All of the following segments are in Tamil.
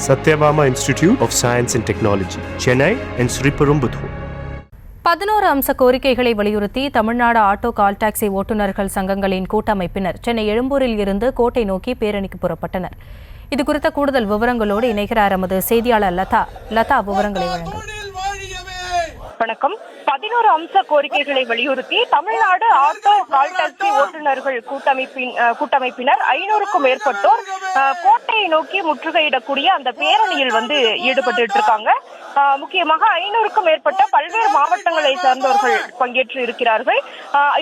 Satyabama Institute of Science and Technology, Chennai and Sriperumbudur. 11 அம்ச கோரிக்கைகளை வலியுறுத்தி தமிழ்நாடு ஆட்டோ கால் டாக்ஸி ஓட்டுநர்கள் சங்கங்களின் கூட்டமைப்பினர் சென்னை எழும்பூரில் இருந்து கோட்டை நோக்கி பேரணிக்கு புறப்பட்டனர். இதுகுறித்த கூடுதல் விவரங்களோடு இணைகிறார் எமது செய்தியாளர் லதா விவரங்களை வழங்க. வணக்கம். 11 அம்ச கோரிக்கைகளை வலியுறுத்தி தமிழ்நாடு ஆட்டோ கால் டாக்ஸி ஓட்டுநர்கள் கூட்டமைப்பினர் 500க்கும் மேற்பட்டோர் கோட்டையை நோக்கி முற்றுகையிடக்கூடிய அந்த பேரணியில் ஈடுபட்டு இருக்காங்க. முக்கியமாக 500க்கும் மேற்பட்ட பல்வேறு மாவட்டங்களை சேர்ந்தவர்கள் பங்கேற்று இருக்கிறார்கள்.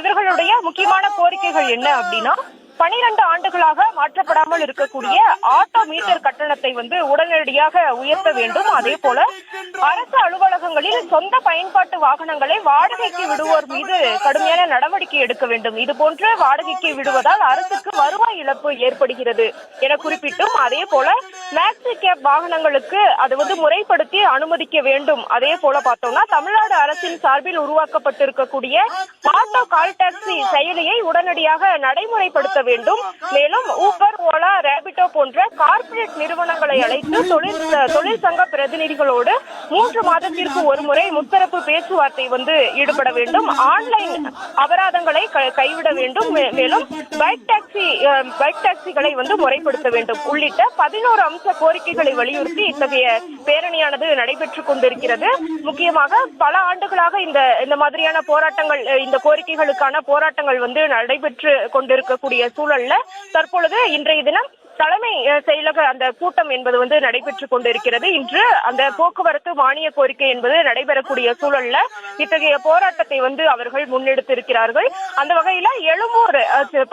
இவர்களுடைய முக்கியமான கோரிக்கைகள் என்ன அப்படின்னா, 12 ஆண்டுகளாக மாற்றப்படாமல் இருக்கக்கூடிய ஆட்டோ மீட்டர் கட்டணத்தை உடனடியாக உயர்த்த வேண்டும். அதே போல அரசு அலுவலகங்களில் சொந்த பயன்பாட்டு வாகனங்களை வாடகைக்கு விடுவோர் மீது கடுமையான நடவடிக்கை எடுக்க வேண்டும். இதுபோன்று வாடகைக்கு விடுவதால் அரசுக்கு வருவாய் இழப்பு ஏற்படுகிறது என குறிப்பிட்டும், அதே போல மேக்ஸி கேப் வாகனங்களுக்கு அது முறைப்படுத்தி அனுமதிக்க வேண்டும். அதே போல பார்த்தோம்னா, தமிழ்நாடு அரசின் சார்பில் உருவாக்கப்பட்டிருக்கக்கூடிய ஆட்டோ கால் டாக்ஸி செயலியை உடனடியாக நடைமுறைப்படுத்த வேண்டும். மேலும் ஊபர், ஓலா, ரேபிட்டோ போன்ற கார்ப்பரேட் நிறுவனங்களை அழைத்து தொழிற்சங்க பிரதிநிதிகளோடு 3 மாதத்திற்கு ஒருமுறை முத்தரப்பு பேச்சுவார்த்தை ஈடுபட வேண்டும். ஆன்லைன் அபராதங்களை கைவிட வேண்டும். மேலும் பைக் டாக்ஸிகளை முறைப்படுத்த வேண்டும் உள்ளிட்ட 11 அம்ச கோரிக்கைகளை வலியுறுத்தி இத்தகைய பேரணியானது நடைபெற்றுக் கொண்டிருக்கிறது. முக்கியமாக பல ஆண்டுகளாக இந்த மாதிரியான போராட்டங்கள், இந்த கோரிக்கைகளுக்கான போராட்டங்கள் நடைபெற்று கொண்டிருக்கக்கூடிய சூழல்ல தற்பொழுது இன்றைய தினம் தலைமை செயலக அந்த கூட்டம் என்பது நடைபெற்றுக் கொண்டிருக்கிறது. இன்று அந்த போக்குவரத்து மானிய கோரிக்கை என்பது நடைபெறக்கூடிய சூழல்ல இத்தகைய போராட்டத்தை அவர்கள் முன்னெடுத்திருக்கிறார்கள். அந்த வகையில எழும்பூர்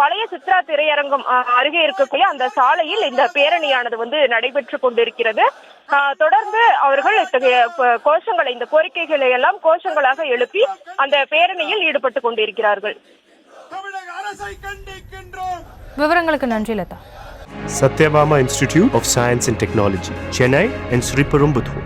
பழைய சித்ரா திரையரங்கம் அருகே இருக்கக்கூடிய அந்த சாலையில் இந்த பேரணியானது நடைபெற்றுக் கொண்டிருக்கிறது. தொடர்ந்து அவர்கள் இத்தகைய கோஷங்களை, இந்த கோரிக்கைகளை எல்லாம் கோஷங்களாக எழுப்பி அந்த பேரணியில் ஈடுபட்டு கொண்டிருக்கிறார்கள். விவரங்களுக்கு நன்றி Latha. Satyabama Institute of Science and Technology, Chennai and Sriperumbudur.